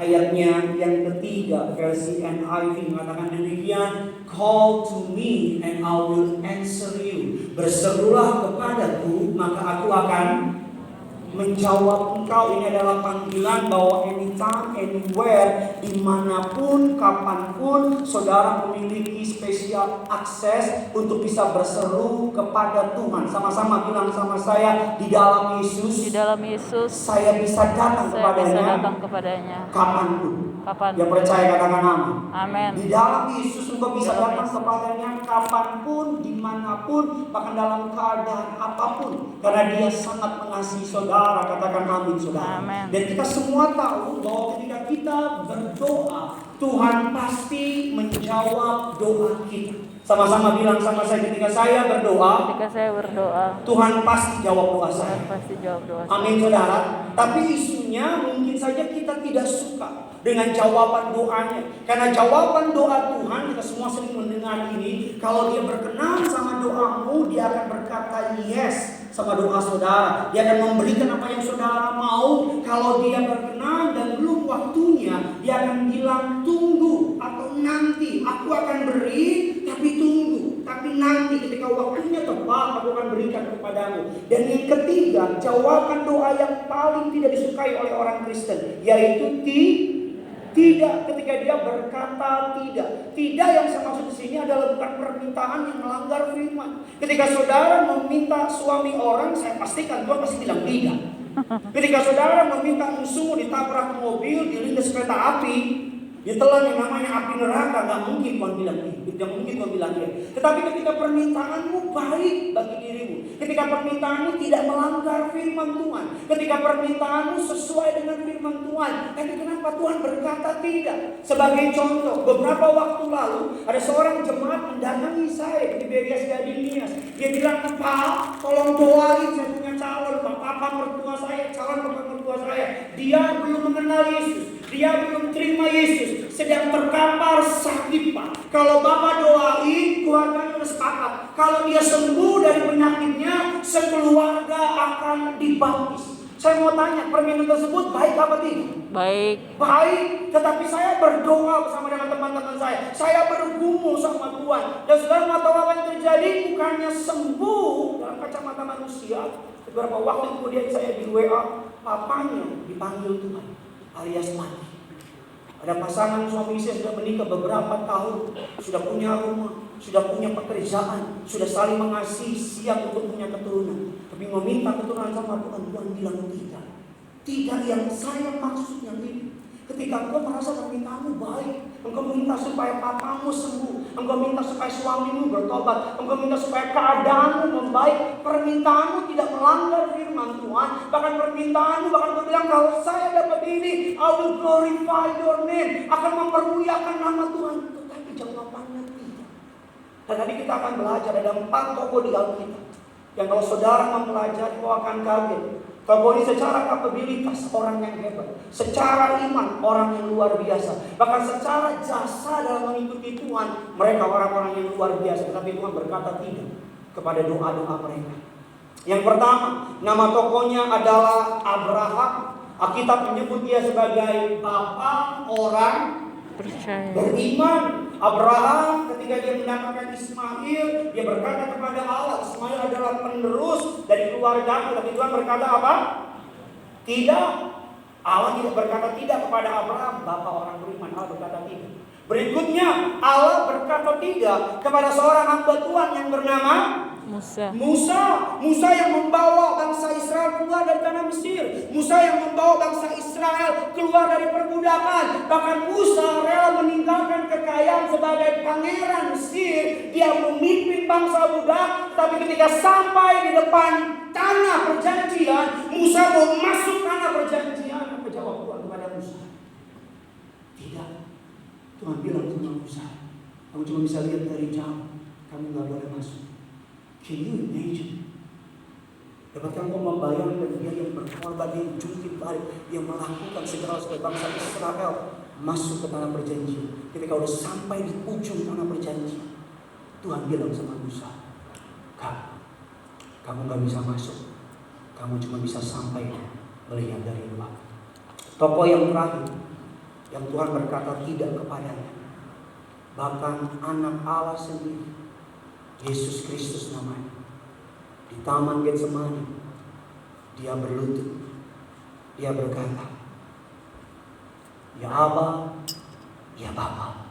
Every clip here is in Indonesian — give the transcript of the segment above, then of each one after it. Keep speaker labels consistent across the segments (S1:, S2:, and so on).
S1: Ayatnya yang ketiga, versi NIV mengatakan demikian, call to me and I will answer you. Berserulah kepadaku, maka aku akan menjawab engkau. Ini adalah panggilan bahwa anytime, anywhere, dimanapun, kapanpun, saudara memiliki spesial akses untuk bisa berseru kepada Tuhan. Sama-sama bilang sama saya, di dalam Yesus, saya bisa datang kepadanya kapanpun. Yang percaya katakan amin. Di dalam Yesus engkau bisa datang kepadanya kapanpun, dimanapun, bahkan dalam keadaan apapun, karena Dia sangat mengasihi saudara. Katakan amin saudara. Amen. Dan kita semua tahu bahwa ketika kita berdoa, Tuhan pasti menjawab doa kita. Sama-sama bilang sama saya, ketika saya berdoa, Tuhan pasti jawab doa saya. Amin saudara. Tapi isunya mungkin saja kita tidak suka dengan jawaban doanya. Karena jawaban doa Tuhan, kita semua sering mendengar ini, kalau Dia berkenan sama doamu, Dia akan berkata yes sama doa saudara. Dia akan memberikan apa yang saudara mau. Kalau Dia berkenan dan belum waktunya, Dia akan bilang tunggu atau nanti. Aku akan beri, tapi tunggu. Tapi nanti ketika waktunya tepat, aku akan berikan kepadamu. Dan yang ketiga, jawaban doa yang paling tidak disukai oleh orang Kristen, yaitu tidak. Ketika dia berkata tidak. Tidak yang saya maksud di sini adalah bukan permintaan yang melanggar firman. Ketika saudara meminta suami orang, saya pastikan Tuhan pasti bilang tidak. Ketika saudara meminta musuhmu ditabrak mobil, dilindas kereta api, ditelan yang namanya api neraka, nggak mungkin Tuhan bilang tidak, mungkin Tuhan bilang ya. Tetapi ketika permintaanmu baik bagi dirimu, ketika permintaanmu tidak melanggar firman Tuhan, ketika permintaanmu sesuai dengan firman Tuhan, tapi kenapa Tuhan berkata tidak? Sebagai contoh, beberapa waktu lalu ada seorang jemaat mendatangi saya di Berias Gadinias. Dia bilang, Pak, tolong doain, saya punya calon papa mertua saya, calon papa mertua saya. Dia belum mengenal Yesus, dia belum terima Yesus, sedang terkapar sakit Pak. Kalau Bapak doain, keluarganya sudah sepakat. Kalau dia sembuh dari penyakitnya, sekeluarga akan dibaptis. Saya mau tanya, permintaan tersebut baik apa tidak? Baik, tetapi saya berdoa bersama dengan teman-teman saya. Saya bergumul sama Tuhan. Dan saudara mau tahu apa yang terjadi? Bukannya sembuh dalam kacamata manusia. Beberapa waktu kemudian saya di WA, papanya dipanggil Tuhan, alias mati. Ada pasangan suami istri sudah menikah beberapa tahun, sudah punya rumah, sudah punya pekerjaan, sudah saling mengasihi, siap untuk punya keturunan. Tapi meminta keturunan sama Tuhan, Tuhan bilang tidak. Tidak yang saya maksud yang ini. Ketika engkau merasa permintaanmu baik, engkau minta supaya papamu sembuh, engkau minta supaya suamimu bertobat, engkau minta supaya keadaanmu membaik, permintaanmu tidak melanggar firman Tuhan. Bahkan permintaanmu, bahkan engkau bilang, kalau saya dapat ini, I will glorify your name, akan mempermuliakan nama Tuhan. Tetapi jawabannya tidak. Dan tadi kita akan belajar ada 4 tokoh di Alkitab yang kalau saudara mempelajari, kau akan kaget. Tokoh ini secara kapabilitas orang yang hebat, secara iman orang yang luar biasa, bahkan secara jasa dalam mengikuti Tuhan, mereka orang-orang yang luar biasa. Tetapi Tuhan berkata tidak kepada doa-doa mereka. Yang pertama, nama tokohnya adalah Abraham. Alkitab menyebut dia sebagai bapa orang beriman. Abraham ketika dia mendapatkan Ismail, dia berkata kepada Allah, Ismail adalah penerus dari keluarga. Tapi Tuhan berkata apa? Tidak. Allah tidak berkata tidak kepada Abraham, bapa orang beriman. Allah berkata tidak. Berikutnya Allah berkata tidak kepada seorang hamba Tuhan yang bernama Musa yang membawa bangsa Israel keluar dari tanah Mesir. Musa yang membawa bangsa Israel keluar dari perbudakan. Bahkan Musa rela meninggalkan kekayaan sebagai pangeran Mesir. Dia memimpin bangsa budak. Tapi ketika sampai di depan tanah perjanjian, Musa mau masuk tanah perjanjian. Apa jawab Tuhan kepada Musa? Tidak. Tuhan bilang sama Musa, kamu cuma bisa lihat dari jauh, kamu gak boleh masuk. Can you imagine? Dapatkah kau membayangkan dia yang berkorban, yang jungkir balik, yang melakukan segala sesuatu bangsa Israel masuk ke tanah perjanjian. Ketika udah sampai di ujung tanah perjanjian, Tuhan bilang sama Musa, kamu gak bisa masuk, kamu cuma bisa sampai melihat dari luar. Tokoh yang terakhir yang Tuhan berkata tidak kepadanya. Bahkan anak Allah sendiri, Yesus Kristus namanya, di Taman Getsemani, dia berlutut, dia berkata, "Ya Aba, ya Bapa,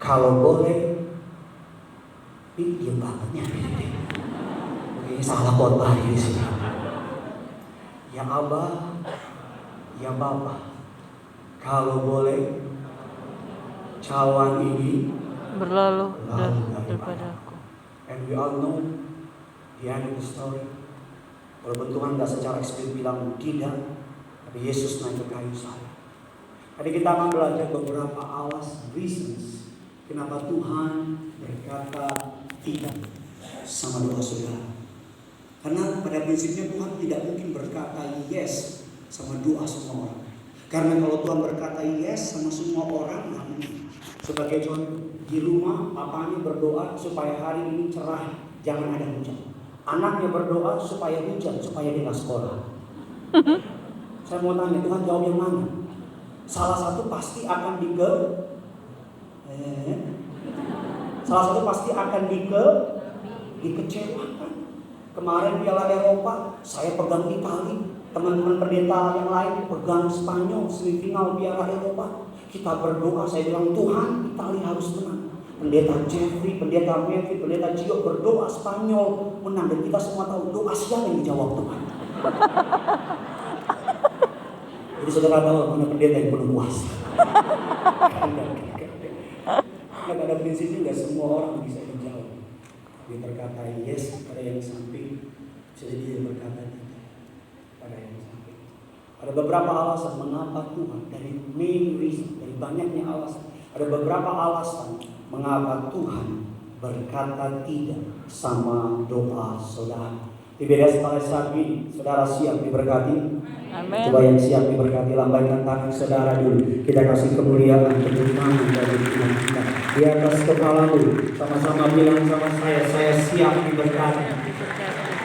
S1: kalau boleh," dia bangetnya ini salah khotbah di sini. "Ya Aba, ya Bapa, kalau boleh cawan ini
S2: berlalu daripada aku."
S1: And we all know the end of the story. Walaupun Tuhan gak secara eksplisit bilang tidak, tapi Yesus naik ke kayu salib. Tadi kita akan belajar beberapa alasan, reasons, kenapa Tuhan berkata tidak sama doa saudara. Karena pada prinsipnya Tuhan tidak mungkin berkata yes sama doa semua orang. Karena kalau Tuhan berkata yes sama semua orang, nggak mungkin. Sebagai contoh, di rumah papanya berdoa supaya hari ini cerah, jangan ada hujan. Anaknya berdoa supaya hujan, supaya dia nggak sekolah. Saya mau tanya, Tuhan jawab yang mana? Salah satu pasti akan dikecewakan. Kemarin Piala Eropa, saya pegang Itali, teman-teman pendeta yang lain pegang Spanyol, semifinal Piala Eropa. Kita berdoa, saya bilang Tuhan, Itali harus menang. Pendeta Jeffrey, pendeta Matthew, pendeta Gio berdoa Spanyol menang, dan kita semua tahu doa siapa yang dijawab Tuhan. Jadi saudara tahu mana pendeta yang penuh kuasa. Nah, pada prinsipnya nggak semua orang bisa dijawab. Dia berkata yes pada yang samping, bisa jadi dia berkata tidak pada yang samping. Ada beberapa alasan mengapa Tuhan, dari main reason, dari banyaknya alasan. Ada beberapa alasan mengapa Tuhan berkata tidak sama doa saudara. Ibadah pada saat ini, saudara siap diberkati?
S2: Amin.
S1: Coba yang siap diberkati, lambaikan tangan saudara dulu. Kita kasih kemuliaan, keberkahan dari Tuhan kita. Di atas kepalamu, sama-sama bilang sama saya siap diberkati.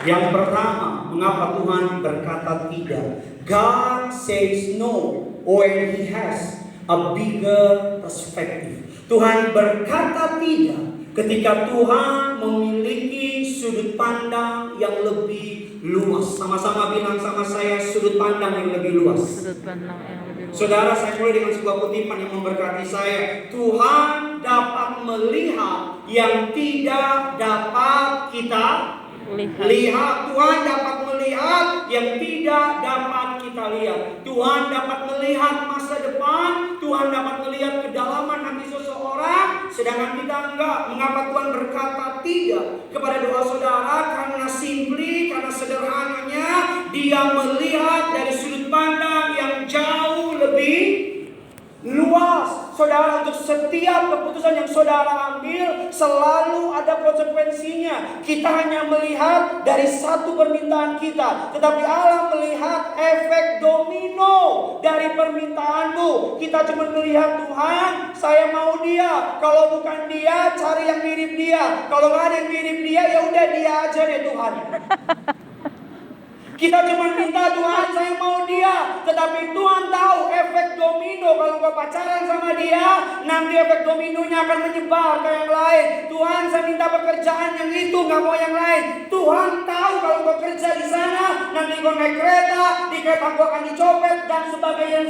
S1: Yang pertama, mengapa Tuhan berkata tidak? God says no when He has a bigger perspective. Tuhan berkata tidak ketika Tuhan memiliki sudut pandang yang lebih luas. Sama-sama bilang sama saya, sudut pandang yang lebih luas.
S2: Sudut pandang yang lebih luas.
S1: Saudara, saya mulai dengan sebuah kutipan yang memberkati saya. Tuhan dapat melihat yang tidak dapat kita lihat. Tuhan dapat melihat yang tidak dapat kita lihat. Tuhan dapat melihat masa depan. Tuhan dapat melihat kedalaman hati seseorang, sedangkan kita enggak. Mengapa Tuhan berkata tidak kepada doa saudara? Karena karena sederhananya Dia melihat dari sudut pandang yang jauh lebih luas. Saudara, untuk setiap keputusan yang saudara ambil selalu ada konsekuensinya. Kita hanya melihat dari satu permintaan kita, tetapi Allah melihat efek domino dari permintaanmu. Kita cuma melihat, Tuhan, saya mau Dia. Kalau bukan Dia, cari yang mirip Dia. Kalau nggak ada yang mirip Dia, ya udah Dia aja deh Tuhan. Kita cuma minta, Tuhan, saya mau Dia. Tetapi Tuhan tahu efek domino. Kalau kau pacaran sama Dia, nanti efek dominonya akan menyebar ke yang lain. Tuhan, saya minta pekerjaan yang itu, gak mau yang lain. Tuhan tahu kalau kau kerja di sana, nanti kau naik kereta, di kereta kau akan dicopet, dan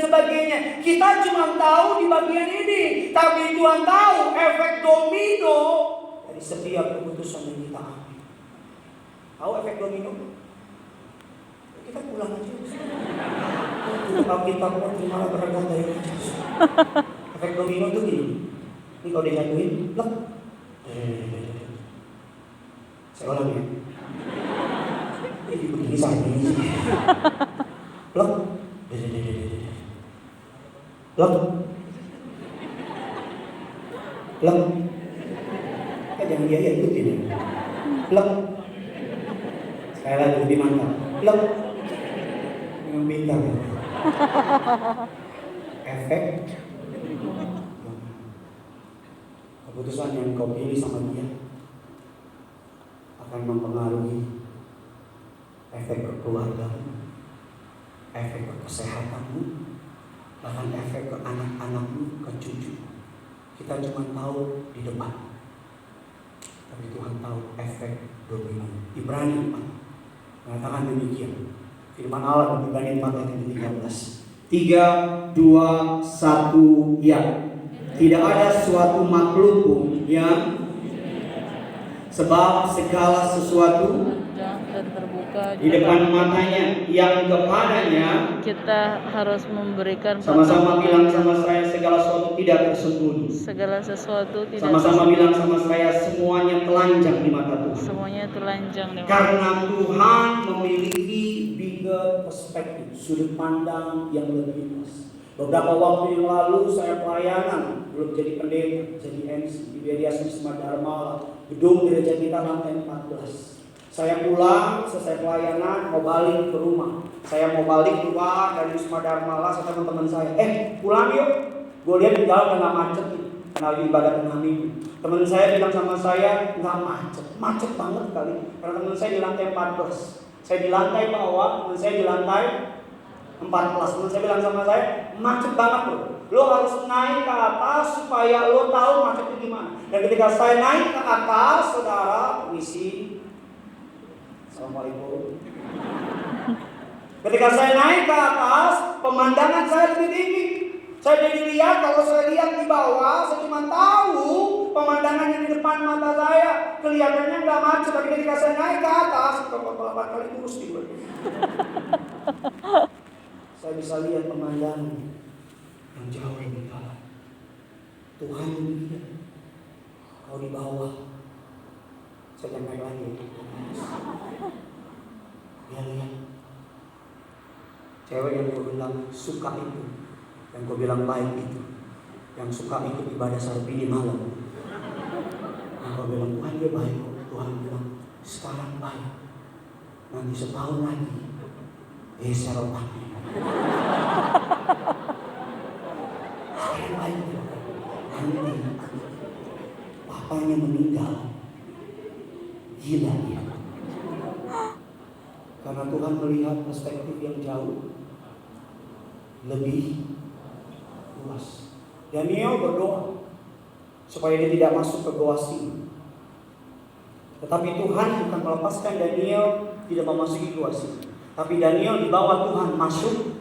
S1: sebagainya. Kita cuma tahu di bagian ini. Tapi Tuhan tahu efek domino dari setiap keputusan yang kita ambil. Tahu efek domino? Kita pulang aja. Kalau kita mau malah berangkat dari Yesus. Efek domino itu gini. Ini kalau dijatuhin, lek. Saya ulang ya. Ini begini saja. Lek. Lek. Lek. Jangan dia ikutin. Lek. Sekali lagi lebih mantap. Lek. Yang bintang. Efek keputusan yang kau pilih sama Dia akan mempengaruhi efek keluargamu, efek kesehatanmu, bahkan efek ke anak-anakmu, ke cucu. Kita cuma tahu di depan, tapi Tuhan tahu efek domino. Ibrani 4 mengatakan demikian. Firman Allah di Ibrani 4 ayat 13. 3, 2, 1, ya. Tidak ada suatu makhluk pun yang, sebab segala sesuatu
S2: dan terbuka
S1: di depan matanya, yang kepadanya
S2: kita harus memberikan
S1: sama-sama bilang sama saya, segala sesuatu tidak tersembunyi.
S2: segala sesuatu tidak
S1: Sama-sama bilang sama saya, semuanya telanjang di mata Tuhan.
S2: semuanya telanjang di mata.
S1: Karena Tuhan memiliki bigger perspektif, sudut pandang yang lebih luas. Beberapa waktu yang lalu saya pelayanan, belum jadi pendeta, jadi MC di Beria Wisma Dharma, gedung gereja kita lantai 14. Saya pulang, selesai pelayanan, mau balik ke rumah. Saya mau balik keluar dari Wisma Dharma, saya teman-teman saya, pulang yuk. Gue lihat di jalan nggak macet, karena lagi ibadah tengah minggu. Teman saya bilang sama saya, nggak macet banget kali. Karena teman saya di lantai 14, saya di lantai bawah, teman saya di lantai 14. Teman saya bilang sama saya, macet banget bro. Lo harus naik ke atas supaya lo tahu macetnya gimana. Dan ketika saya naik ke atas, saudara, permisi, assalamualaikum. Ketika saya naik ke atas, pemandangan saya lebih tinggi. Saya jadi lihat, kalau saya lihat di bawah, saya cuma tahu pemandangan yang di depan mata saya. Kelihatannya nggak macet, tapi ketika saya naik ke atas, kalau 8 kali kurus di saya bisa lihat pemandangan yang jauh lebih dalam. Tuhan melihat kau di bawah, saya jangan naik lagi. Dia lihat cewek yang kau bilang suka itu, yang kau bilang baik itu, yang suka ikut ibadah Sabini malam. Yang kau bilang Tuhan dia baik kok. Tuhan bilang sekarang baik, nanti setahun lagi geser otaknya. Sekarang baik, nanti papanya meninggal, gila dia. Karena Tuhan melihat perspektif yang jauh lebih luas. Daniel berdoa supaya dia tidak masuk ke Goa Singa. Tetapi Tuhan bukan melepaskan Daniel tidak memasuki Goa Singa. Tapi Daniel dibawa Tuhan masuk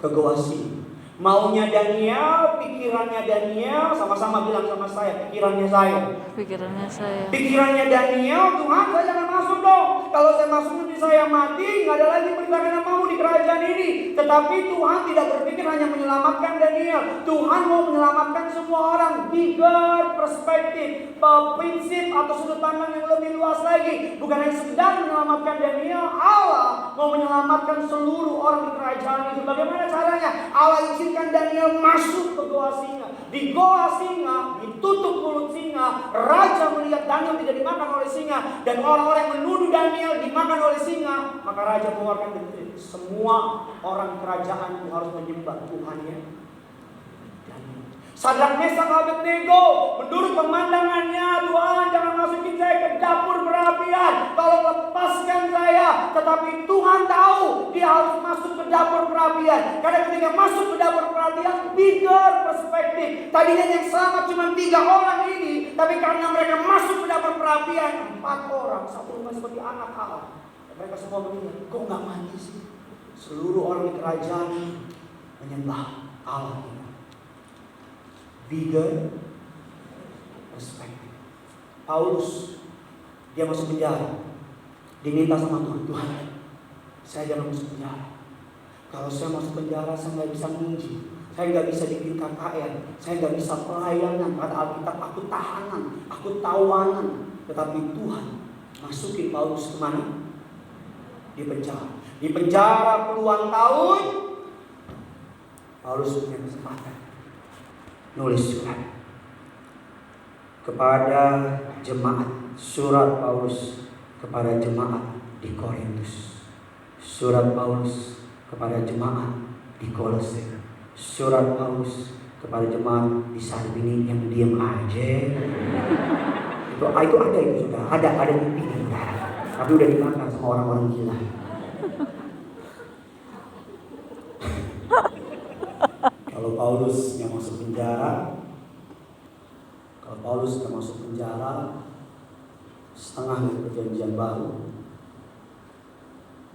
S1: ke Goa Singa. Maunya Daniel, pikirannya Daniel, sama-sama bilang sama saya, pikirannya saya. Pikirannya Daniel, Tuhan saya jangan masuk dong. Kalau saya masuk nanti saya mati, nggak ada lagi perintahkan namamu di kerajaan ini. Tetapi Tuhan tidak berpikir hanya menyelamatkan Daniel. Tuhan mau menyelamatkan semua orang. Bigger perspektif, prinsip atau sudut pandang yang lebih luas lagi. Bukan yang sedang menyelamatkan Daniel, Allah mau menyelamatkan seluruh orang di kerajaan itu. Bagaimana caranya? Allah izinkan Daniel masuk ke Goa Singa. Di Goa Singa, ditutup mulut singa. Raja melihat Daniel tidak dimakan oleh singa, dan orang-orang yang menuduh Daniel dimakan oleh singa. Maka raja mengeluarkan dekret, semua orang kerajaan itu harus menyembah Tuhannya Daniel. Sadrak, Mesak, Abednego, menurut pemandangannya, Tuhan jangan masukin saya ke dapur perapian, tolong lepaskan saya. Tetapi Tuhan tahu dia harus masuk ke dapur perapian, karena ketika masuk ke dapur perapian, bigger perspektif. Tadinya yang selamat cuma 3 orang ini, tapi karena mereka masuk ke dapur perapian, 4 orang, satu rumah seperti anak Allah. Mereka semua mengingat, kok nggak mati sih? Seluruh orang di kerajaan menyembah Allah. Bigger perspektif. Paulus, dia masuk penjara. Dia minta sama Tuhan, Tuhan, saya jangan masuk penjara. Kalau saya masuk penjara, saya nggak bisa menguji. Saya nggak bisa bikin KKR. Saya nggak bisa pelayanan. Kata Alkitab, aku tahanan, aku tawanan. Tetapi Tuhan masukin Paulus kemana? Di penjara. Di penjara puluhan tahun, Paulus punya kesempatan nulis surat kepada jemaat. Surat Paulus kepada jemaat di Korintus, surat Paulus kepada jemaat di Kolose, surat Paulus kepada jemaat di Sarbini yang diam aja. Itu ada itu sudah ada di piring, tapi udah dimakan sama orang-orang gila. Kalau Paulus yang masuk penjara, setengah dari perjanjian baru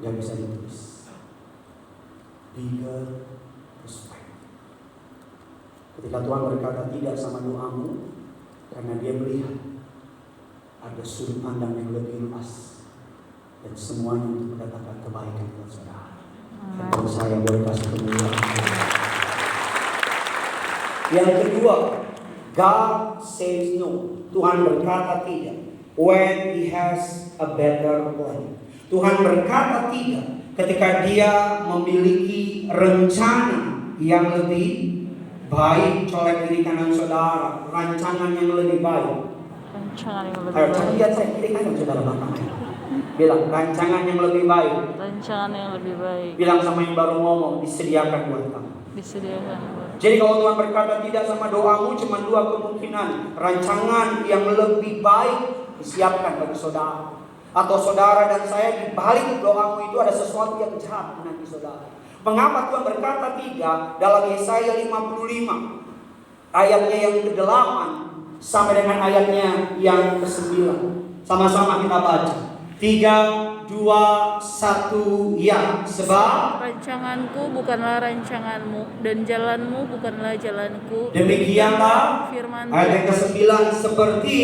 S1: nggak bisa ditulis. Bigger perspective. Ketika Tuhan berkata tidak sama doamu, karena Dia melihat ada sudut pandang yang lebih luas dan semuanya untuk mendatangkan kebaikan buat saudara. Dan kalau saya boleh kasih kemuliaan. Yang kedua, God says no. Tuhan berkata tidak when He has a better plan. Tuhan berkata tidak ketika Dia memiliki rencana yang lebih baik. Colek kiri kanan saudara, rancangan yang lebih baik.
S2: Rancangan yang lebih
S1: Ayo,
S2: baik.
S1: lihat saya kiri kanan saudara belakang. Bilang rancangan yang lebih baik.
S2: Rancangan yang lebih baik.
S1: Bilang sama yang baru ngomong, disediakan buat kamu.
S2: Disediakan buat.
S1: Jadi kalau Tuhan berkata tidak sama doamu, cuma dua kemungkinan. Rancangan yang lebih baik disiapkan bagi saudara. Atau saudara dan saya di balik doamu itu ada sesuatu yang jahat menanti saudara. Mengapa Tuhan berkata tidak? Dalam Yesaya 55 ayatnya yang ke-8 sampai dengan ayatnya yang ke-9. Sama-sama kita baca. 3, 2, 1, ya. Sebab
S2: Rancanganku bukanlah rancanganmu, dan jalanmu bukanlah jalanku.
S1: demikianlah
S2: Firman
S1: ayat yang ke-9, seperti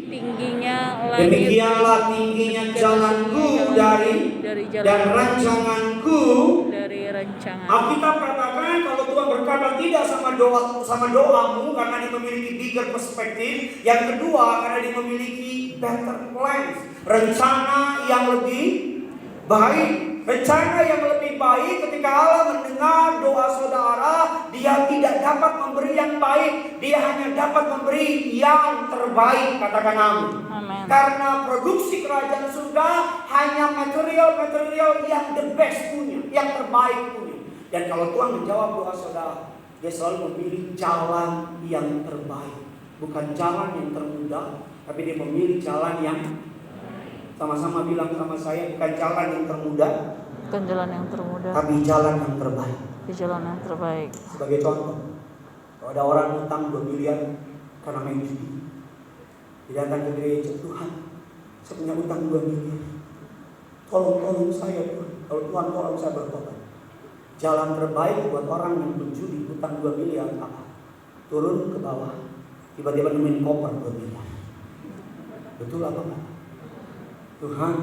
S2: tingginya langit,
S1: demikianlah tingginya jalanku dari
S2: jalan
S1: dan rancanganku.
S2: dari rancangan.
S1: Alkitab katakan kalau Tuhan berkata tidak sama doamu karena Dia memiliki bigger perspektif. Yang kedua karena Dia memiliki better plans, rencana yang lebih baik. Rencana yang lebih baik ketika Allah mendengar doa saudara, Dia tidak dapat memberi yang baik, Dia hanya dapat memberi yang terbaik. Katakan amin.
S2: Amin.
S1: Karena produksi kerajaan surga hanya material yang the best punya, yang terbaik punya. Dan kalau Tuhan menjawab doa saudara, Dia selalu memilih jalan yang terbaik. Bukan jalan yang termudah, tapi Dia memilih jalan yang, sama-sama bilang sama saya, bukan jalan yang termudah,
S2: Bukan jalan yang termudah,
S1: tapi jalan yang terbaik.
S2: di jalan yang terbaik.
S1: Sebagai contoh, kalau ada orang utang 2 miliar karena main judi, dia datang ke gereja, Tuhan, saya punya utang 2 miliar. Tolong saya Tuhan. Kalau Tuhan tolong saya bertobat. Jalan terbaik buat orang yang berjudi utang 2 miliar apa? Turun ke bawah, tiba-tiba nemuin koper 2 miliar. Betul apa enggak? Tuhan,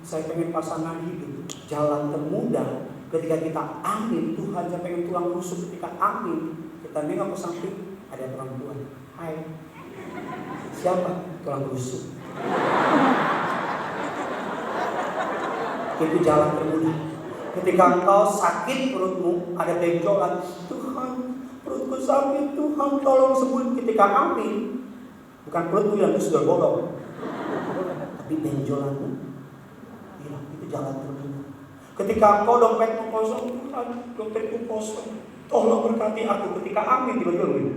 S1: saya pengen pasangan hidup. Jalan termudah ketika kita amin, Tuhan saya pengen tulang rusuk ketika amin. Kita nengok ke samping, ada perempuan. Hai, siapa? Tulang rusuk. Itu jalan termudah. Ketika engkau sakit perutmu, ada benjolan, Tuhan perutku sakit, Tuhan tolong sembuhin. Ketika amin, bukan perutmu yang sudah bolong, tapi benjolanmu hilang. Itu jalan termudah. Ketika engkau dompetmu kosong, Tuhan dompetku kosong, tolong berkati aku. Ketika amin, tiba-tiba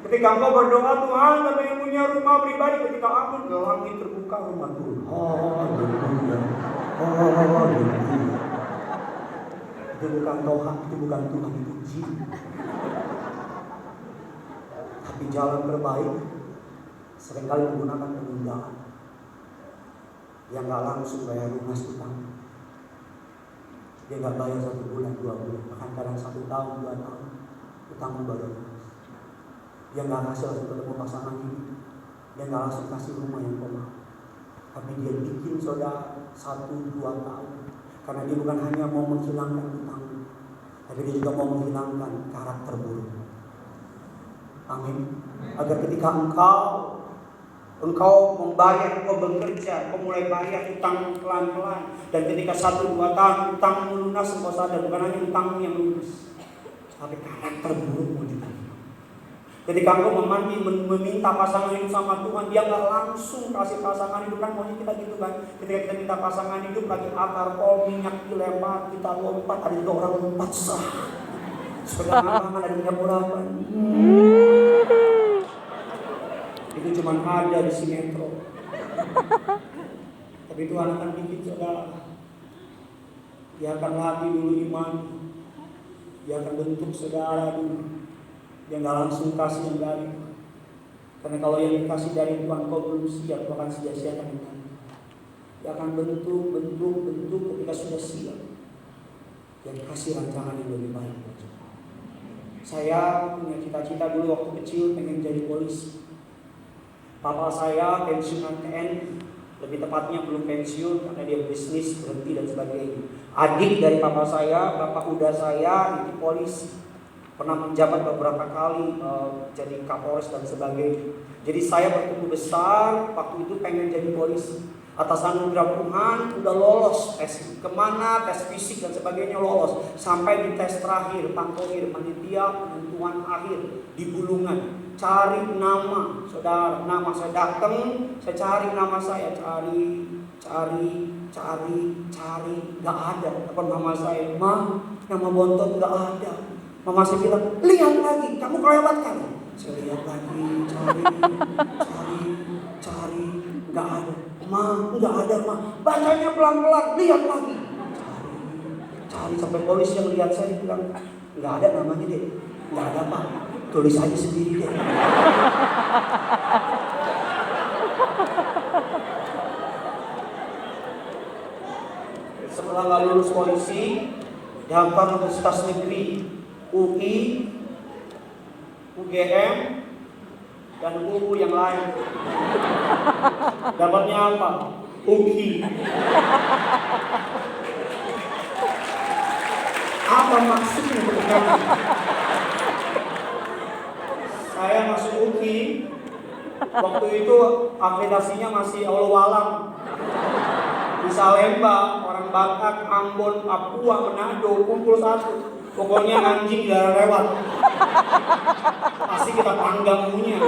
S1: ketika engkau berdoa, Tuhan saya ingin punya rumah pribadi. Ketika amin, langit terbuka, rumah Tuhan. Itu bukan Tuhan, itu bukan Tuhan, itu jin. Tapi jalan terbaik seringkali menggunakan penundaan. Dia nggak langsung bayar lunas utang. Dia nggak bayar 1 bulan, 2 bulan, bahkan kadang 1 tahun, 2 tahun utang baru lunas. Dia nggak kasih langsung ketemu pasangan hidup. Dia nggak langsung kasih rumah yang kau mau. Tapi dia bikin saudara 1-2 tahun. Karena dia bukan hanya mau menghilangkan utang, tapi dia juga mau menghilangkan karakter buruk. Amin. Agar ketika engkau membayar, engkau bekerja, engkau mulai bayar utang pelan-pelan, dan ketika 1-2 tahun utangmu lunas, engkau sadar bukan hanya utangmu yang lunas, tapi karakter burukmu juga. Ketika engkau meminta pasangan hidup sama Tuhan, Dia nggak langsung kasih pasangan hidup. Kan maunya kita gitu kan. Ketika kita minta pasangan hidup, lagi akar kol, minyak dilempar, kita lompat, ada juga orang lompat sah. Sepegang tangan ada minyak urapan. Itu cuma ada di sinetron. Tapi Tuhan akan bikin saudara. Dia akan latih dulu iman. Dia akan bentuk saudara dulu. Dia nggak langsung kasih yang dari Tuhan. Karena kalau yang dikasih dari Tuhan kau belum siap, kau akan sia-siakan itu. Dia akan bentuk ketika sudah siap. Dia kasih rancangan yang lebih baik. Saya punya cita-cita dulu waktu kecil pengen jadi polisi. Papa saya pensiunan TNI, lebih tepatnya belum pensiun karena dia bisnis, berhenti dan sebagainya. Adik dari papa saya, bapak udah saya itu polisi. Pernah menjabat beberapa kali jadi Kapolres dan sebagainya. Jadi saya bertumbuh besar waktu itu pengen jadi polisi. Atas anugerah Tuhan udah lolos tes kemana, tes fisik dan sebagainya lolos. Sampai di tes terakhir, pangkohir, panitia penentuan akhir di Bulungan. Cari nama saudara, nama saya datang, saya cari nama saya, cari, gak ada. Apa nama saya, nama Bontot gak ada. Mama saya bilang, lihat lagi, kamu kelewatkan. Saya lihat lagi, cari, gak ada. Enggak ada, bacanya pelan-pelan, lihat lagi. Cari sampai polisi yang lihat saya bilang, enggak ada namanya deh. Enggak ada, Pak. Tulis aja sendiri deh. Setelah nggak lulus polisi, daftar Universitas Negeri, UI, UGM, dan UU yang lain. Dapatnya apa? UI. Apa maksudnya bukan? Saya masuk UI. Waktu itu akreditasinya masih Allah-alam. Di Salemba, orang Batak, Ambon, Papua, Manado, kumpul satu. Pokoknya anjing gak lewat. Pasti kita panggang punya.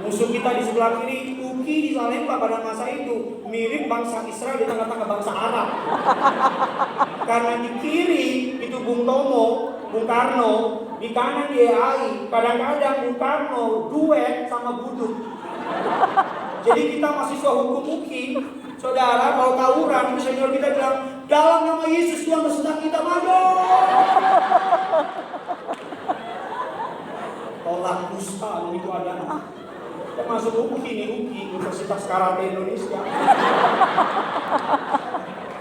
S1: Musuh kita di sebelah kiri, Uki di Salemba pada masa itu mirip bangsa Israel di tengah-tengah bangsa Arab. Karena di kiri itu Bung Tomo, Bung Karno, di kanan YAI. Kadang-kadang Bung Karno duet sama Budut. Jadi kita mahasiswa hukum Uki. Saudara, kalau tawuran, senior kita bilang, dalam nama Yesus Tuhan bersenang kita maju. Tolak dusta itu ada. Kita masuk UKI nih, UKI, Universitas Karate Indonesia.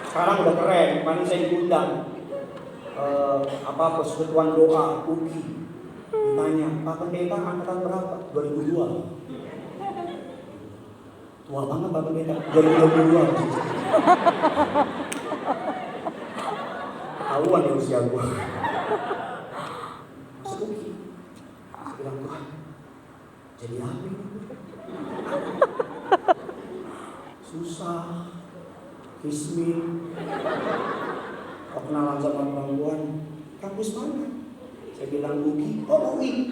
S1: Sekarang udah keren, kemarin saya diundang. Persekutuan doa UKI. Ditanya, Pak Pendeta angkatan berapa? 2002. Tua banget Pak Pendeta, 2022. Tahuan ya usia gua. Masuk UKI. Saya bilang, Tuhan, jadi apa ini? Susah, kismin, kenalan sama perempuan. Kampus mana? Saya bilang UKI. Oh UI.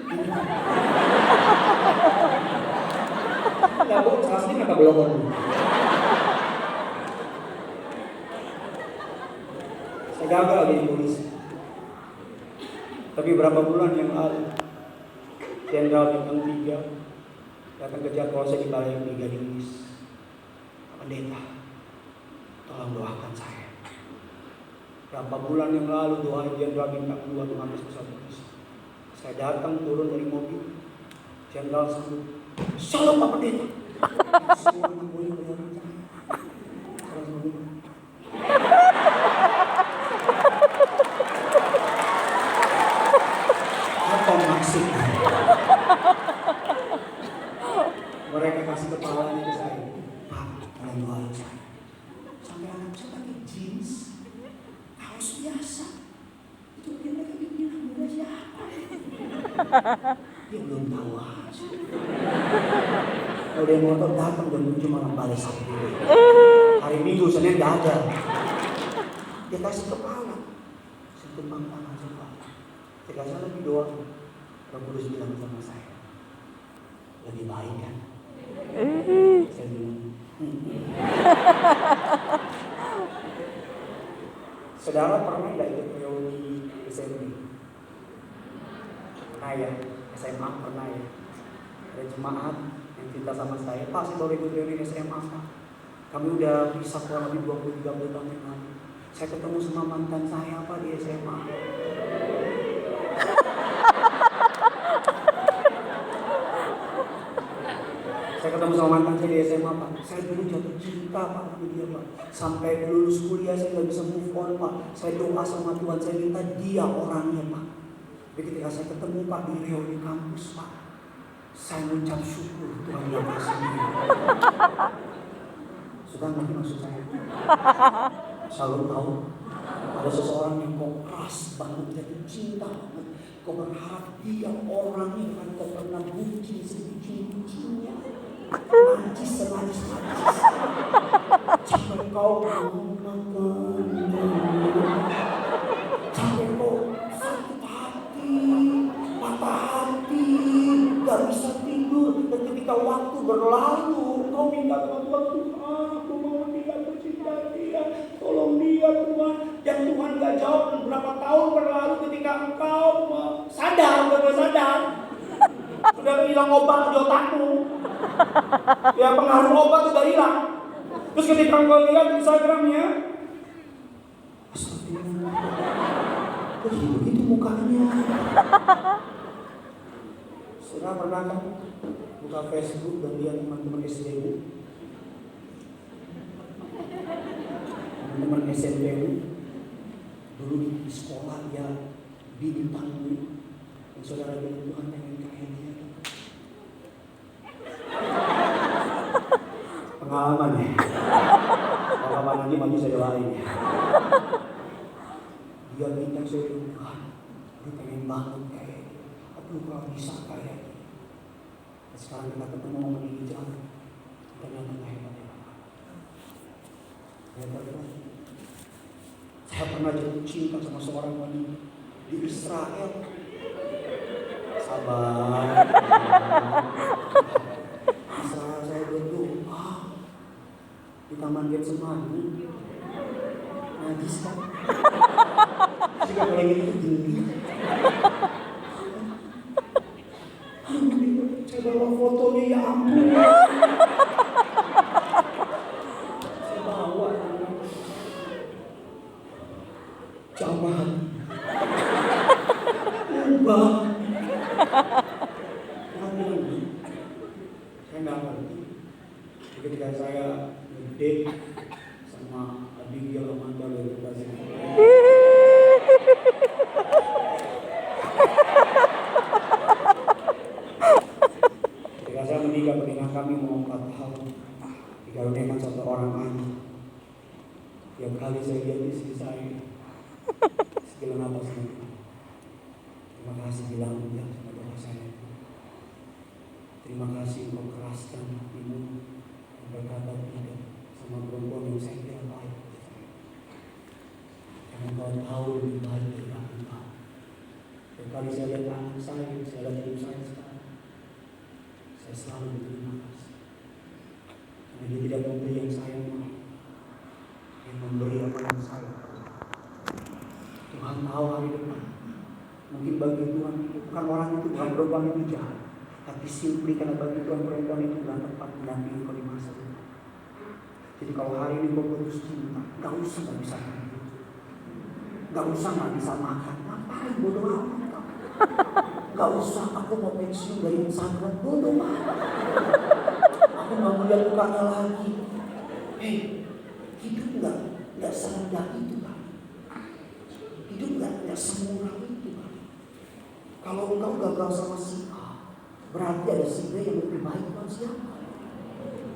S1: Enggak, bu, asli kata belum. Saya gagal jadi polisi. Tapi berapa bulan yang lalu, Jenderal Bintang 3 datang ke jadwal saya di Balai Brigadis. Pendeta, tolong doakan saya. Berapa bulan yang lalu doa Jenderal Bintang 2 mengambil satu polisi. Saya datang turun dari mobil, Jenderal sambut, "Shalom Pak Pendeta." Semua anak boleh berjalan saya. Apa maksudnya? Mereka kasih kepalanya ke saya. Pak, tolong doain saya. Sampai anak saya pakai jeans, kaos biasa. Itu dia mereka bilang, muda siapa? Dia belum tahu aja. Kalau dia motor datang dan cuma orang balik satu. Hari Minggu, Senin gak ada. Dia kasih kepala. Saya tumpang tangan coba. Saya kasih lagi doa. Roh Kudus bilang sama saya, lebih baik kan? Saya bilang, Saudara pernah gak ikut reuni SMP? Pernah ya? SMA pernah ya? Ada jemaat yang cerita sama saya, Pak, saya baru ikut reuni SMA, Pak. Kami udah pisah kurang lebih 20-30 tahun yang lalu. Saya ketemu sama mantan saya, Pak, di SMA. ketemu sama mantan saya di SMA, Pak. Saya dulu jatuh cinta, Pak, sama dia, Pak. Sampai lulus kuliah saya nggak bisa move on, Pak. Saya doa sama Tuhan, saya minta dia orangnya, Pak. Tapi ketika saya ketemu Pak di reuni kampus, Pak, saya mengucap syukur Tuhan yang kasih dia. Sudah ngerti maksud saya? Selalu tahu ada seseorang yang kau keras banget, jatuh cinta banget. Kau berharap dia orangnya, kan kau pernah bucin sebucin-bucinnya, najis senajis-najis, sampai kau makan, sampai kau sakit hati, patah hati, gak bisa tidur. Dan ketika waktu berlalu, kau minta Tuhan, Tuhan, aku mau dia, aku cinta dia, tolong dia Tuhan. Dan Tuhan gak jawab. Berapa tahun berlalu ketika engkau sadar, udah sadar, sudah hilang obat di otakmu, ya pengaruh obat sudah hilang. Terus ketika engkau lihat Instagramnya, astagfirullah, kok begitu mukanya? Sudah pernah kan buka Facebook dan lihat teman-teman SD-mu, teman-teman SMP-mu, dulu di sekolah dia bintang dulu, dan saudara bilang Tuhan pengen kayak dia. Pengalaman ya, pengalaman nanti maju saya doain ya. Dia bintang, saya bilang Tuhan, dia pengen banget kayak, aduh kalau bisa kayak. Dan sekarang kita ketemu momen ini jalan, ternyata nggak hebat ya Bapak. Hebat Tuhan. Saya pernah jatuh cinta sama seorang wanita di Israel. Sabar. Israel saya berdoa di Taman Getsemani. Najis kan? Jika kalau itu gini. Saya bawa foto dia, ya ampun. Saya bawa. Jawaban ubah. Saya nggak ngerti. Ketika saya ngedate sama Abigail Amanda dari Bekasi, ketika saya menikah, pernikahan kami mau 4 tahun, dikaruniakan satu orang anak. Tiap kali saya lihat istri saya, bilang apa sih? Terima kasih bilang ya sama doa saya. Terima kasih engkau keraskan hatimu dan berkata tidak sama perempuan yang saya kira baik. Karena engkau tahu lebih baik dari aku tahu. Dan kali saya lihat anak saya lihat hidup saya sekarang, saya selalu berterima kasih. Karena dia tidak memberi yang saya mau, yang memberi apa yang saya mau. Tuhan tahu hari depan. Mungkin bagi Tuhan bukan orang itu, bukan perempuan itu jahat, tapi simply karena bagi Tuhan perempuan itu bukan tempat mendampingi kau di masa depan. Jadi kalau hari ini kau putus cinta, gak usah gak bisa hidup, gak usah gak bisa makan, ngapain bodoh amat kau. Gak usah aku mau pensiun dari Instagram, bodoh amat. Aku gak mau lihat mukanya lagi. Hidup gak serendah itu kan. Hidup gak semurah itu kan. Kalau engkau gagal sama si A, berarti ada si B yang lebih baik buat siapa?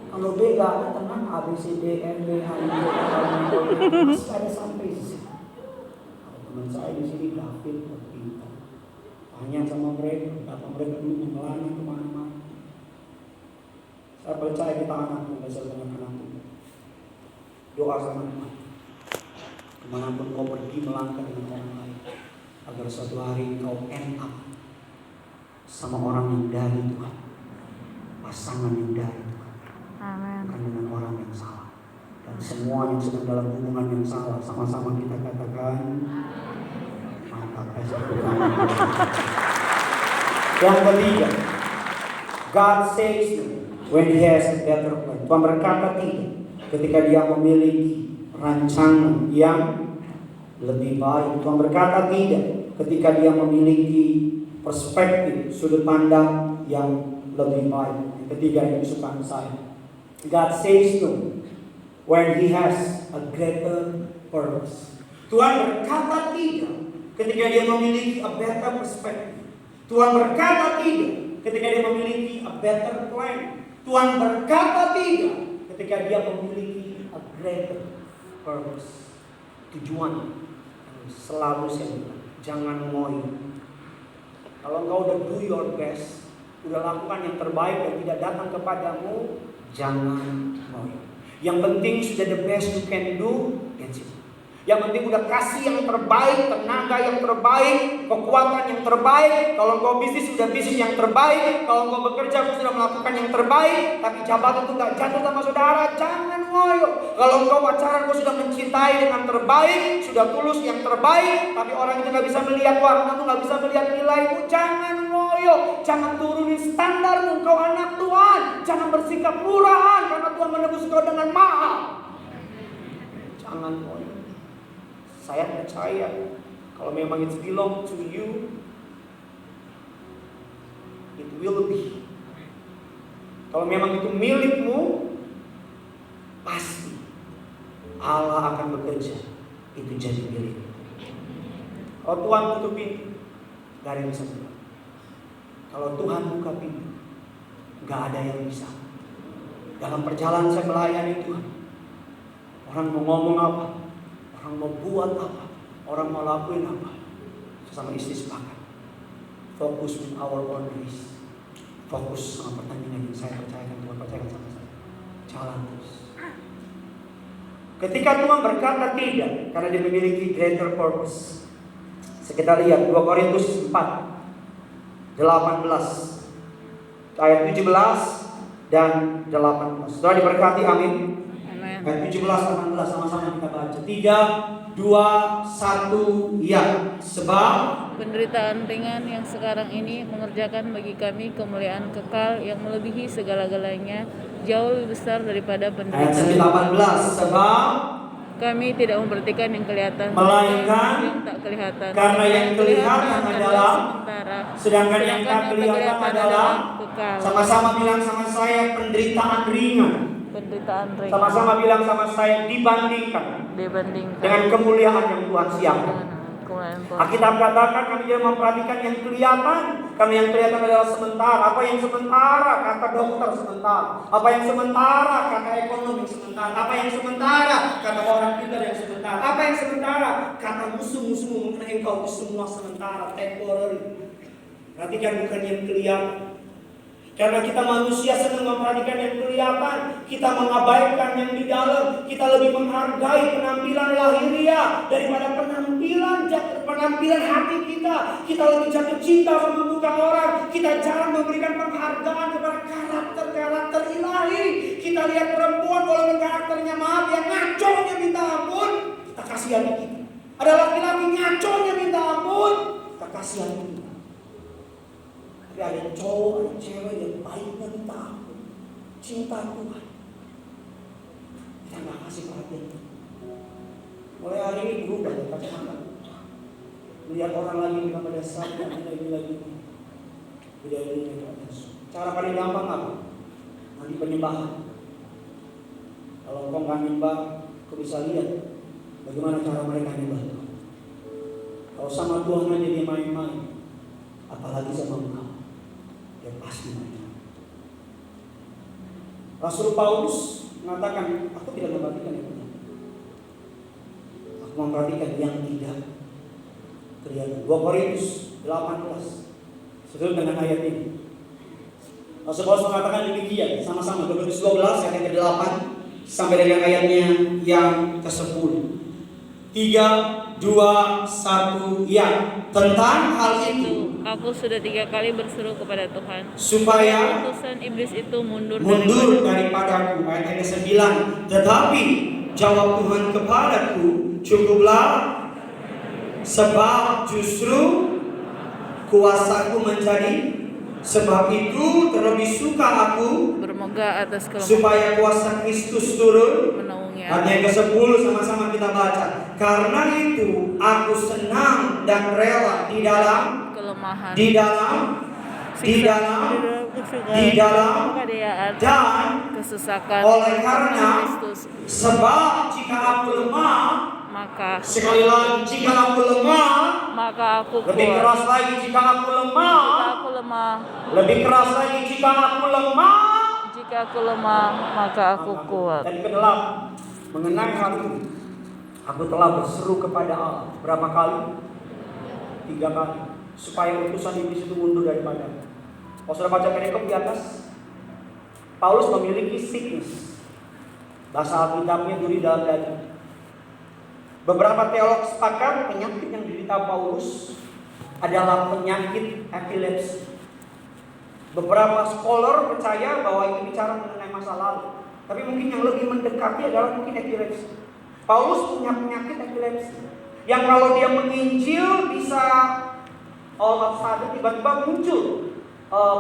S1: Kalau B gak ada teman A, B, C, D, N, B, H, I, J, K, L, M, N, O, P, masih ada sampai Z. Kalau teman saya di sini David, pintar. Tanya sama mereka, betapa mereka dulu mengelana kemana-mana. Saya percaya kita anak muda, saya dengan anak muda. Doa sama Tuhan. Kemanapun kau pergi melangkah dengan orang lain, agar suatu hari kau end up sama orang yang dari Tuhan, pasangan yang dari Tuhan.
S2: Amin.
S1: Bukan dengan orang yang salah. Dan semua yang sedang dalam hubungan yang salah, sama-sama kita katakan mantap. Yang ketiga, God saves you when He has a better plan. Tuhan berkata tidak ketika Dia memiliki rancangan yang lebih baik. Tuhan berkata tidak ketika Dia memiliki perspektif sudut pandang yang lebih baik. Yang ketiga yang kesukaan saya. God says no when He has a greater purpose. Tuhan berkata tidak ketika Dia memiliki a better perspective. Tuhan berkata tidak ketika Dia memiliki a better plan. Tuhan berkata tidak ketika Dia memiliki a greater purpose. Tujuan selalu saya bilang, jangan ngoyo. Kalau engkau udah do your best, udah lakukan yang terbaik dan tidak datang kepadamu, jangan ngoyo. Yang penting sudah the best you can do, that's it. Yang penting udah kasih yang terbaik, tenaga yang terbaik, kekuatan yang terbaik. Kalau engkau bisnis sudah bisnis yang terbaik. Kalau engkau bekerja engkau sudah melakukan yang terbaik. Tapi jabatan itu gak jatuh sama saudara, jangan ngoyo. Kalau engkau pacaran engkau sudah mencintai dengan terbaik, sudah tulus yang terbaik, tapi orang itu gak bisa melihat warnamu, gak bisa melihat nilaimu, jangan ngoyo. Jangan turunin standarmu, engkau anak Tuhan. Jangan bersikap murahan karena Tuhan menebus engkau dengan mahal. Jangan ngoyo. Saya percaya kalau memang it belong to you, it will be. Kalau memang itu milikmu, pasti Allah akan bekerja itu jadi milikmu. Kalau Tuhan tutup pintu, gak ada yang bisa buka. Kalau Tuhan buka pintu, gak ada yang bisa. Dalam perjalanan saya melayani Tuhan, orang mau ngomong apa, orang mau buat apa, orang mau lakuin apa, sama istri sepakat. Fokus with our own race. Fokus sama pertandingan yang saya percayakan, Tuhan percayakan sama saya. Jalan terus. Ketika Tuhan berkata tidak, karena Dia memiliki greater purpose. Kita lihat 2 Korintus 4 18 ayat 17 dan 18. Sudah diberkati, amin. Ayat 17 18 sama-sama kita baca. 3, 2, 1, ya. Sebab
S2: penderitaan ringan yang sekarang ini mengerjakan bagi kami kemuliaan kekal yang melebihi segala-galanya, jauh lebih besar daripada
S1: ayat
S2: penderitaan.
S1: 18. Sebab
S2: kami tidak memperhatikan yang kelihatan,
S1: melainkan
S2: yang tak kelihatan.
S1: karena yang kelihatan adalah
S2: sementara,
S1: sedangkan yang tak kelihatan adalah
S2: kekal.
S1: Sama-sama bilang sama saya, penderitaan ringan.
S2: Penderitaan ringan
S1: Sama-sama bilang sama saya, dibandingkan dengan kemuliaan yang Tuhan siapkan. Alkitab katakan kami tidak memperhatikan yang kelihatan, karena yang kelihatan adalah sementara. Apa yang sementara? Kata dokter sementara. Apa yang sementara? Kata ekonomi sementara. Apa yang sementara? Kata orang pintar yang sementara. Apa yang sementara? Kata musuh-musuhmu mengenai engkau, semua sementara, temporary. Perhatikan bukan yang kelihatan. Karena kita manusia senang memperhatikan yang kelihatan, kita mengabaikan yang di dalam. Kita lebih menghargai penampilan lahiriah daripada penampilan hati kita. Kita lebih jatuh cinta sama muka orang. Kita jarang memberikan penghargaan kepada karakter ilahi. Kita lihat perempuan walaupun karakternya maaf yang ngaconya minta ampun, kita kasihani kita. Ada laki-laki ngaconya minta ampun, kita kasihani kita. Tapi ada cowok, ada cewek yang baiknya minta ampun, cinta Tuhan, kita gak kasih perhatian. Mulai hari ini berubah ya kacamata. Lihat orang lagi bilang pada saat ini lagi. Cara paling gampang apa? Nanti penyembahan. Kalau kau nggak nyembah, kau bisa lihat bagaimana cara mereka nyembah Tuhan. Kalau sama Tuhan aja dia main-main, apalagi sama engkau. Dia pasti main. Rasul Paulus mengatakan, aku tidak memperhatikan yang benar. Aku memperhatikan yang tidak kelihatan. 2 Korintus 18. Sesuai dengan ayat ini. Rasul Paulus mengatakan demikian, sama-sama 2 Korintus 12 ayat ke-8 sampai dengan ayatnya yang ke-10. 3, 2, 1, ya. Tentang hal itu
S2: aku sudah 3 kali berseru kepada Tuhan
S1: supaya
S2: utusan iblis itu mundur
S1: daripadaku. Ayat ke-9. Tetapi jawab Tuhan kepadaku, cukuplah, sebab justru kuasaku menjadi. Sebab itu terlebih suka aku
S2: bermegah atas kelemahan,
S1: supaya kuasa Kristus turun.
S2: menaungi
S1: Ayat yang ke-10 sama-sama kita baca. Karena itu aku senang dan rela di dalam di dalam
S2: keadaan
S1: dan
S2: kesesakan
S1: oleh karena
S2: Kristus,
S1: sebab jika aku lemah,
S2: maka
S1: sekali lagi jika aku lemah,
S2: aku
S1: lebih
S2: kuat.
S1: keras lagi jika aku lemah, lebih keras lagi jika aku lemah,
S2: maka aku kuat.
S1: Dan ke-8, mengenai hal ini, aku telah berseru kepada Allah berapa kali? 3 kali, supaya utusan iblis itu mundur daripada. Kalau sudah baca perikop di atas, Paulus memiliki sickness. Bahasa Alkitabnya duri dalam daging. Beberapa teolog sepakat penyakit yang diderita Paulus adalah penyakit epilepsi. Beberapa scholar percaya bahwa ini bicara mengenai masa lalu. Tapi mungkin yang lebih mendekati adalah mungkin epilepsi. Paulus punya penyakit epilepsi, yang kalau dia menginjil bisa all of sudden tiba-tiba muncul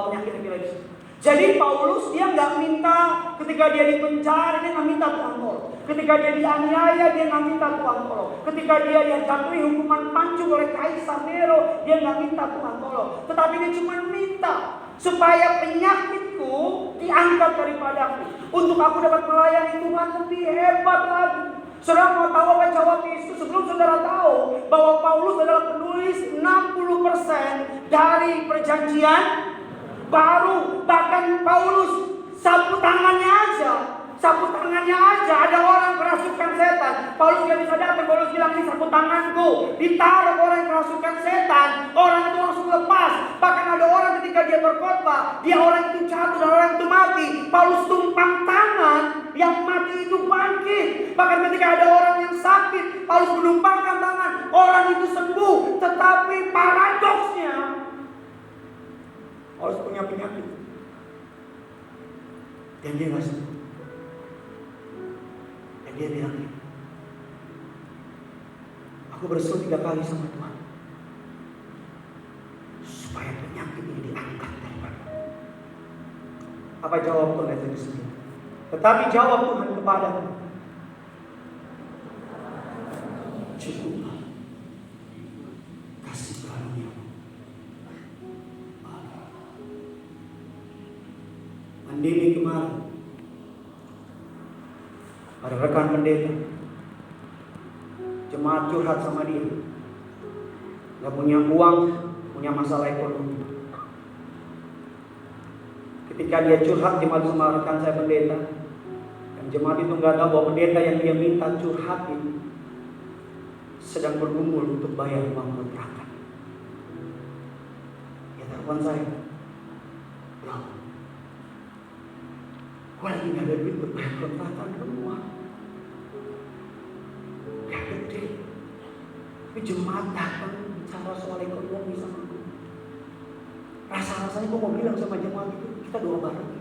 S1: penyakit epilepsi. Jadi Paulus dia nggak minta ketika dia di penjara, dia nggak minta Tuhan tolong. Ketika dia dianiaya, dia nggak minta Tuhan tolong. Ketika dia dijatuhi hukuman pancung oleh Kaisar Nero, dia nggak minta Tuhan tolong. Tetapi dia cuma minta supaya penyakitku diangkat daripadaku, untuk aku dapat melayani Tuhan lebih hebat lagi. Saudara mau tahu apa jawab Yesus? Sebelum saudara tahu bahwa Paulus adalah penulis 60% dari perjanjian baru. Bahkan Paulus sapu tangannya aja ada orang kerasukan setan. Paulus gak bisa datang. Paulus bilang, ini sapu tanganku ditaruh orang yang kerasukan setan, orang itu langsung lepas. Bahkan ada orang ketika dia berkhotbah, dia orang itu jatuh dan orang itu mati, Paulus tumpang tangan, yang mati itu bangkit. Bahkan ketika ada orang yang sakit, Paulus menumpangkan tangan, orang itu sembuh. Tetapi paradoksnya, Paulus punya penyakit dan dia nggak sembuh. Dan dia bilang, aku berseru 3 kali sama Tuhan supaya penyakit ini diangkat daripada. Apa jawab Tuhan ayat 9? Tetapi jawab Tuhan kepadaku, cukuplah kasih karunia-Mu. Pandemi kemarin, ada rekan pendeta, jemaat curhat sama dia, gak punya uang, punya masalah ekonomi. Ketika dia curhat jemaat sama rekan saya pendeta, dan jemaat itu gak tahu bahwa pendeta yang dia minta curhatin sedang bergumul untuk bayar uang kontrakan. Ya telepon saya, bro, gue lagi gak ada duit buat bayar kontrakan rumah, gak gede. Tapi jemaat datang bicara soal ekonomi sama gue. Rasa-rasanya gue mau bilang sama jemaat itu, kita doa bareng.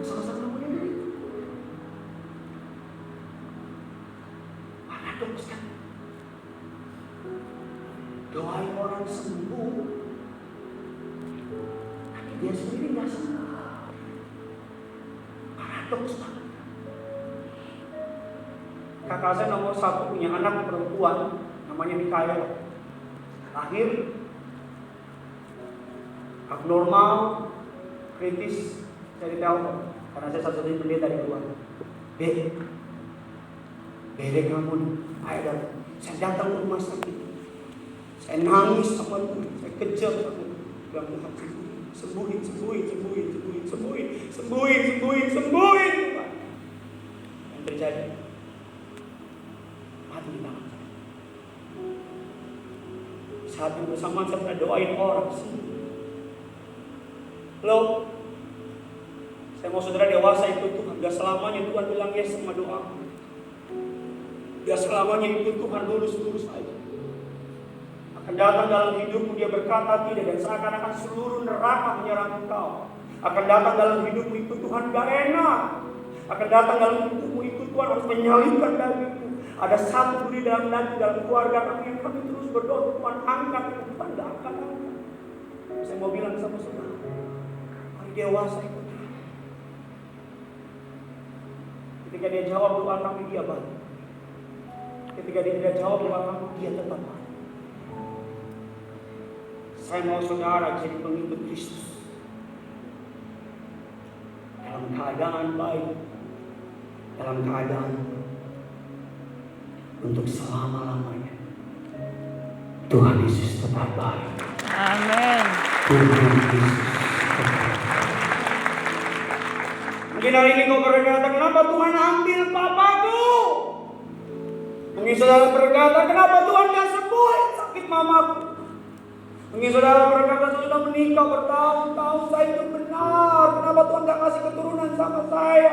S1: Sama-sama punya duit. Paradoks kan? Doain orang sembuh, tapi dia sendiri gak sembuh. Paradoks banget. Kakak saya nomor 1 punya anak perempuan, namanya Mikael. Lahir abnormal, kritis, saya ditelepon karena saya satu-satunya pendeta di luar. Bede kamu nih, ayo datang. Saya datang ke rumah sakit, saya nangis sama Tuhan, saya kejar sama Tuhan. Bilang, Tuhan sembuhin. Yang terjadi, mati di tangan saya. Saat yang bersamaan saya pernah doain orang sih. Halo, saya mau saudara dewasa ikut Tuhan. Gak selamanya Tuhan bilang yes sama doa. Gak selamanya ikut Tuhan lurus aja. Akan datang dalam hidupmu dia berkata tidak, dan seakan-akan seluruh neraka menyerang engkau. Akan datang dalam hidupmu ikut Tuhan gak enak. Akan datang dalam hidupmu ikut Tuhan harus menyalibkan dagingmu. Ada satu duri dalam daging dalam keluarga kami yang kami terus berdoa, Tuhan angkat, Tuhan gak akan angkat. Saya mau bilang sama saudara, mari dewasa ikut Tuhan. Ketika dia jawab doa kami, dia balik. Ketika dia tidak jawab doa kami, dia tetap balik. Saya mau saudara jadi pengikut Kristus dalam keadaan baik, dalam keadaan untuk selama-lamanya. Tuhan Yesus tetap baik.
S2: Amin.
S1: Tuhan Yesus tetap baik. Mungkin hari ini kau berkata, kenapa Tuhan ambil papaku? Mungkin saudara berkata, kenapa Tuhan gak sembuhin sakit mamaku? Mungkin saudara berkata, saya sudah menikah bertahun-tahun, saya itu benar. Kenapa Tuhan gak kasih keturunan sama saya?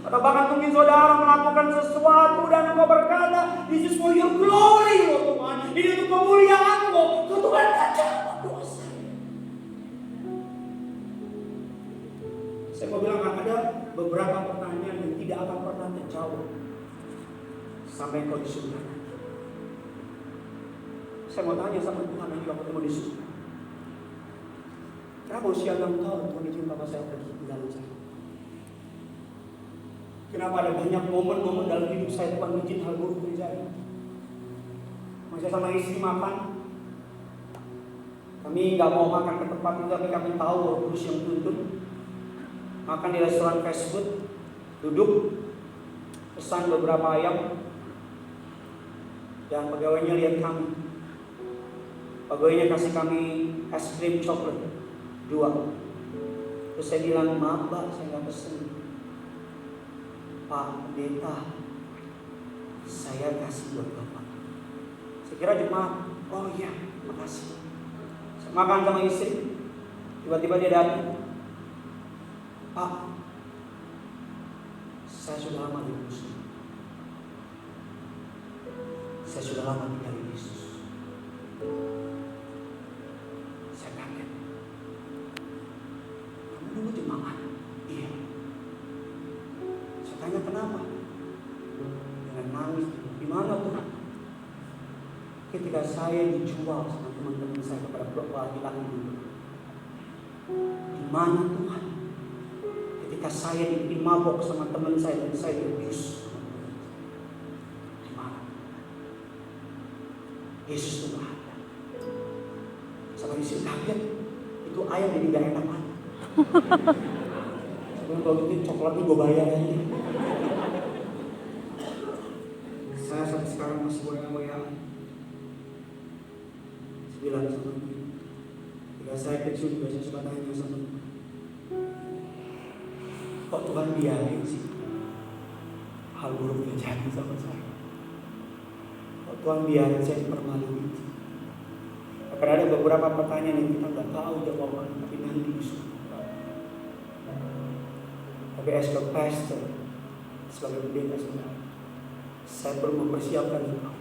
S1: Atau bahkan mungkin saudara melakukan sesuatu dan engkau berkata, this is for your glory, oh Tuhan. Ini untuk kemuliaan-Mu. Tuhan gak jawab doa saya. Saya mau bilang ada beberapa pertanyaan yang tidak akan pernah terjawab sampai engkau di surga. Saya mau tanya sama Tuhan nanti waktu ketemu di surga. Kenapa usia 6 tahun Tuhan izin Bapak saya pergi di dalam saya? Kenapa ada banyak momen-momen dalam hidup saya Tuhan izin hal buruk terjadi? Masih sama istri makan, kami nggak mau makan ke tempat itu, tapi kami tahu Roh Kudus yang tuntut. Makan di restoran fast food, duduk, pesan beberapa ayam, dan pegawainya lihat kami. Pegawainya kasih kami es krim coklat 2. Terus saya bilang, maaf Pak, saya nggak pesen. Pak Pendeta, saya kasih buat Bapak. Saya kira jemaat, oh iya, makasih. Saya makan sama istri, tiba-tiba dia datang. Pak, saya sudah lama di Muslim. Saya sudah lama tinggal di Yesus. Saya kaget. Kamu dulu jemaat? Iya. Saya tanya kenapa? Dengan nangis. Gimana Tuhan? Ketika saya dijual sama teman-teman saya kepada laki-laki dulu. Gimana Tuhan? Ketika saya dibikin mabok sama teman saya dan saya diabuse. Gimana? Yesus itu ada. Sama isi kaget. Itu ayam jadi gak enak banget. Sebelum kalau gitu coklatnya gue bayar aja. Saya sampai sekarang masih goyang-goyang. Bilang sama dia. Ketika saya kecil juga saya suka tanya sama dia. Kok Tuhan biarin sih hal buruk terjadi sama saya? Kok Tuhan biarin saya dipermalukan? Akan ada beberapa pertanyaan yang kita nggak tahu jawabannya, tapi nanti surga. Tapi as a pastor, sebagai pendeta saudara, saya perlu mempersiapkan engkau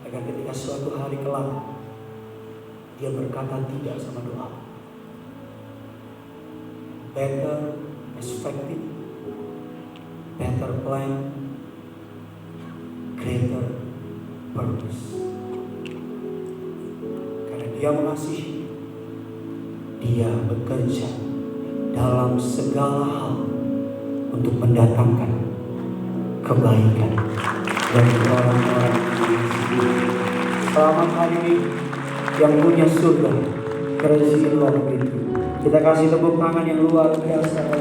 S1: agar ketika suatu hari kelak dia berkata tidak sama doa. Better expected, better plan, greater purpose. Karena dia mengasihi, dia bekerja dalam segala hal untuk mendatangkan kebaikan bagi orang-orang selamat hari ini yang punya surga. Praise the Lord. Kita kasih tepuk tangan yang luar biasa.